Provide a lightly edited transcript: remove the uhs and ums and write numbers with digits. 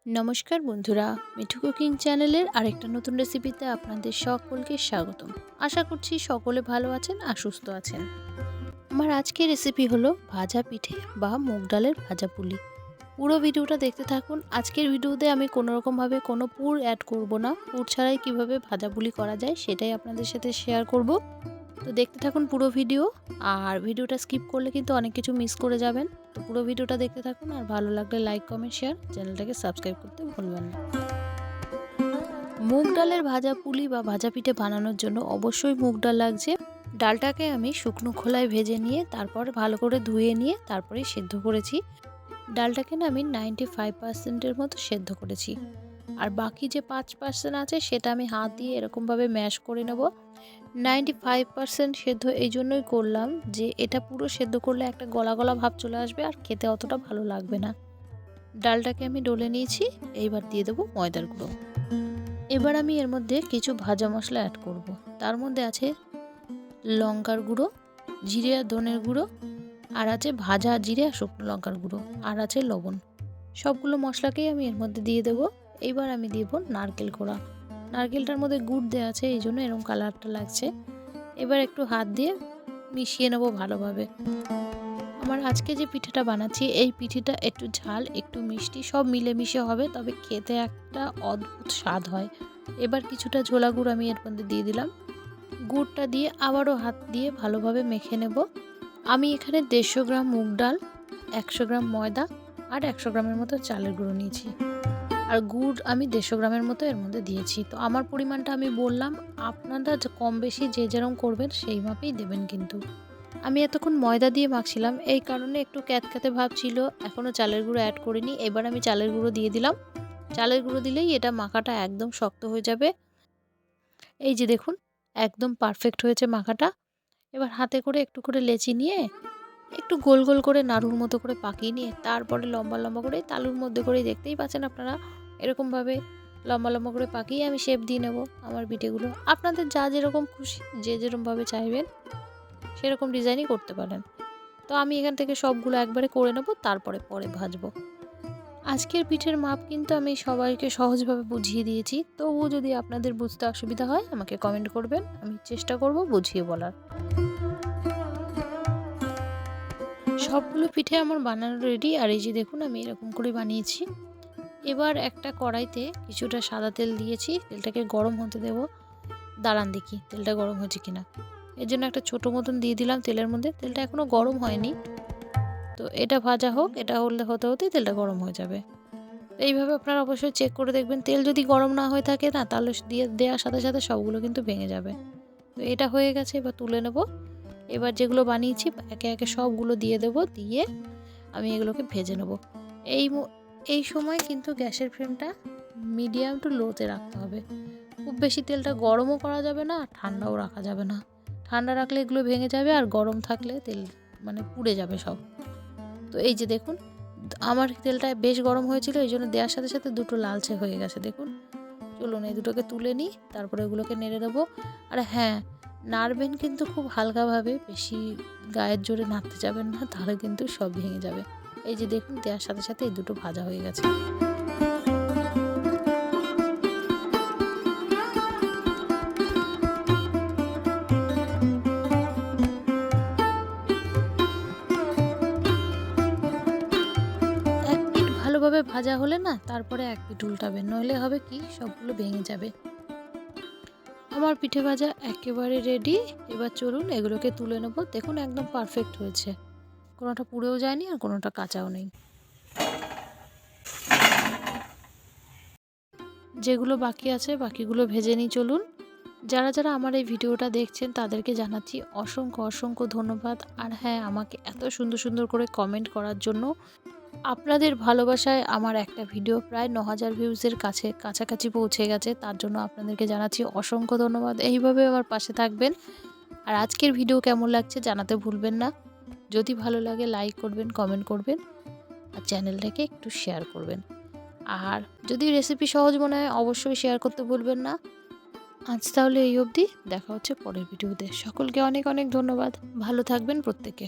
নমস্কার বন্ধুরা, মিঠু কুকিং চ্যানেলের আরেকটা নতুন রেসিপিতে আপনাদের সকলকে স্বাগতম। আশা করছি সকলে ভালো আছেন আর সুস্থ আছেন। আমার আজকের রেসিপি হলো ভাজা পিঠে বা মুগ ডালের ভাজা পুলি। পুরো ভিডিওটা দেখতে থাকুন। আজকের ভিডিওতে আমি কোনোরকমভাবে কোনো পুর অ্যাড করব না। পুর ছাড়াই কীভাবে ভাজা পুলি করা যায় সেটাই আপনাদের সাথে শেয়ার করব। তো দেখতে থাকুন পুরো ভিডিও, আর ভিডিওটা স্কিপ করলে কিন্তু অনেক কিছু মিস করে যাবেন। তো পুরো ভিডিওটা দেখতে থাকুন, আর ভালো লাগলে লাইক কমেন্ট শেয়ার, চ্যানেলটাকে সাবস্ক্রাইব করতে ভুলবেন না। মুগ ডালের ভাজা পুলি বা ভাজা পিঠে বানানোর জন্য অবশ্যই মুগ ডাল লাগছে। ডালটাকে আমি শুকনো খোলায় ভেজে নিয়ে তারপর ভালো করে ধুয়ে নিয়ে তারপরে সেদ্ধ করেছি। ডালটাকে না আমি 95%-এর মতো সেদ্ধ করেছি, আর বাকি যে 5% আছে সেটা আমি হাত দিয়ে এরকমভাবে ম্যাশ করে নেব। 95% সেদ্ধ এই জন্যই করলাম যে এটা পুরো সেদ্ধ করলে একটা গলা গলা ভাব চলে আসবে আর খেতে অতটা ভালো লাগবে না। ডালটাকে আমি ডলে নিয়েছি, এইবার দিয়ে দেবো ময়দার গুঁড়ো। এবার আমি এর মধ্যে কিছু ভাজা মশলা অ্যাড করব। তার মধ্যে আছে লঙ্কার গুঁড়ো, জিরে আর ধনের গুঁড়ো, আর আছে ভাজা জিরে আর শুকনো লঙ্কার গুঁড়ো, আর আছে লবণ। সবগুলো মশলাকেই আমি এর মধ্যে দিয়ে দেবো। এইবার আমি দিব নারকেল কোড়া। নারকেলটার মধ্যে গুড় দেওয়া আছে, এই জন্য এরকম কালারটা লাগছে। এবার একটু হাত দিয়ে মিশিয়ে নেবো ভালোভাবে। আমার আজকে যে পিঠেটা বানাচ্ছি এই পিঠেটা একটু ঝাল একটু মিষ্টি সব মিলেমিশে হবে, তবে খেতে একটা অদ্ভুত স্বাদ হয়। এবার কিছুটা ঝোলা গুড় আমি এর মধ্যে দিয়ে দিলাম। গুড়টা দিয়ে আবারও হাত দিয়ে ভালোভাবে মেখে নেব। আমি এখানে 150 গ্রাম মুগ ডাল, 100 গ্রাম ময়দা আর 100 গ্রামের মতো চালের গুঁড়ো নিয়েছি, আর গুড় আমি 150 গ্রামের মতো এর মধ্যে দিয়েছি। তো আমার পরিমাণটা আমি বললাম, আপনারা কম বেশি যে যেরকম করবেন সেই মাপেই দেবেন। কিন্তু আমি এতক্ষণ ময়দা দিয়ে মাখছিলাম, এই কারণে একটু ক্যাতক্যাতে ভাব ছিল, এখনও চালের গুঁড়ো অ্যাড করিনি। এবার আমি চালের গুঁড়ো দিয়ে দিলাম। চালের গুঁড়ো দিলেই এটা মাখাটা একদম শক্ত হয়ে যাবে। এই যে দেখুন, একদম পারফেক্ট হয়েছে মাখাটা। এবার হাতে করে একটু করে লেচি নিয়ে একটু গোল গোল করে নাড়ুর মতো করে পাকিয়ে নিয়ে তারপরে লম্বা লম্বা করে তালুর মধ্যে করে, দেখতেই পাচ্ছেন আপনারা, এরকমভাবে লম্বা লম্বা করে পাকিয়ে আমি শেপ দিয়ে নেব আমার পিঠেগুলো। আপনাদের যা যেরকম খুশি, যে যেরকমভাবে চাইবেন সেরকম ডিজাইনই করতে পারেন। তো আমি এখান থেকে সবগুলো একবারে করে নেব, তারপরে পরে ভাজবো। আজকের পিঠের মাপ কিন্তু আমি সবাইকে সহজভাবে বুঝিয়ে দিয়েছি। তবুও যদি আপনাদের বুঝতে অসুবিধা হয় আমাকে কমেন্ট করবেন, আমি চেষ্টা করব বুঝিয়ে বলার। সবগুলো পিঠে আমার বানানো রেডি, আর এই যে দেখুন আমি এরকম করে বানিয়েছি। এবার একটা কড়াইতে কিছুটা সাদা তেল দিয়েছি, তেলটাকে গরম হতে দেব। দাঁড়ান দেখি তেলটা গরম হয়েছে কিনা। এর জন্য একটা ছোটো মতন দিয়ে দিলাম তেলের মধ্যে। তেলটা এখনও গরম হয়নি, তো এটা ভাজা হোক, এটা হতে হতেই তেলটা গরম হয়ে যাবে। এইভাবে আপনারা অবশ্যই চেক করে দেখবেন। তেল যদি গরম না হয়ে থাকে না, তাহলে দেওয়ার সাথে সাথে সবগুলো কিন্তু ভেঙে যাবে। তো এটা হয়ে গেছে, এবার তুলে নেব। এবার যেগুলো বানিয়েছি একে একে সবগুলো দিয়ে দেব, দিয়ে আমি এগুলোকে ভেজে নেব। এই সময় কিন্তু গ্যাসের ফ্লেমটা মিডিয়াম টু লোতে রাখতে হবে। খুব বেশি তেলটা গরমও করা যাবে না, আর ঠান্ডাও রাখা যাবে না। ঠান্ডা রাখলে এগুলো ভেঙে যাবে, আর গরম থাকলে তেল পুড়ে যাবে সব। তো এই যে দেখুন, আমার তেলটা বেশ গরম হয়েছিল, এই জন্য দেওয়ার সাথে সাথে দুটো লালচে হয়ে গেছে দেখুন। চলুন এই দুটোকে তুলে নিই, তারপরে এগুলোকে নেড়ে দেবো। আর হ্যাঁ, নাড়বেন কিন্তু খুব হালকাভাবে, বেশি গায়ের জোরে নাড়তে যাবেন না, তাহলে কিন্তু সব ভেঙে যাবে। এই যে দেখুন, দেওয়ার সাথে সাথে এই দুটো ভাজা হয়ে গেছে। এক পিঠ ভালোভাবে ভাজা হলে না, তারপরে এক পিঠ উল্টাবেন, নইলে হবে কি সবগুলো ভেঙে যাবে। আমার পিঠে ভাজা একেবারে রেডি। এবার চলুন এগুলোকে তুলে নেব। দেখুন একদম পারফেক্ট হয়েছে, কোনোটা পুড়েও যায়নি আর কোনোটা কাঁচাও নেই। যেগুলো বাকি আছে বাকিগুলো ভেজে নিই চলুন। যারা যারা আমার এই ভিডিওটা দেখছেন তাদেরকে জানাচ্ছি অসংখ্য অসংখ্য ধন্যবাদ। আর হ্যাঁ, আমাকে এত সুন্দর সুন্দর করে কমেন্ট করার জন্য। আপনাদের ভালোবাসায় আমার একটা ভিডিও প্রায় 9000 ভিউজের কাছাকাছি পৌঁছে গেছে, তার জন্য আপনাদেরকে জানাচ্ছি অসংখ্য ধন্যবাদ। এইভাবে আমার পাশে থাকবেন। আর আজকের ভিডিও কেমন লাগছে জানাতে ভুলবেন না। যদি ভালো লাগে লাইক করবেন, কমেন্ট করবেন, আর চ্যানেলটাকে একটু শেয়ার করবেন। আর যদি রেসিপি সহজ মনে হয় অবশ্যই শেয়ার করতে ভুলবেন না। আজ তাহলে এই অবধি, দেখা হচ্ছে পরের ভিডিওতে। সকলকে অনেক অনেক ধন্যবাদ। ভালো থাকবেন প্রত্যেকে।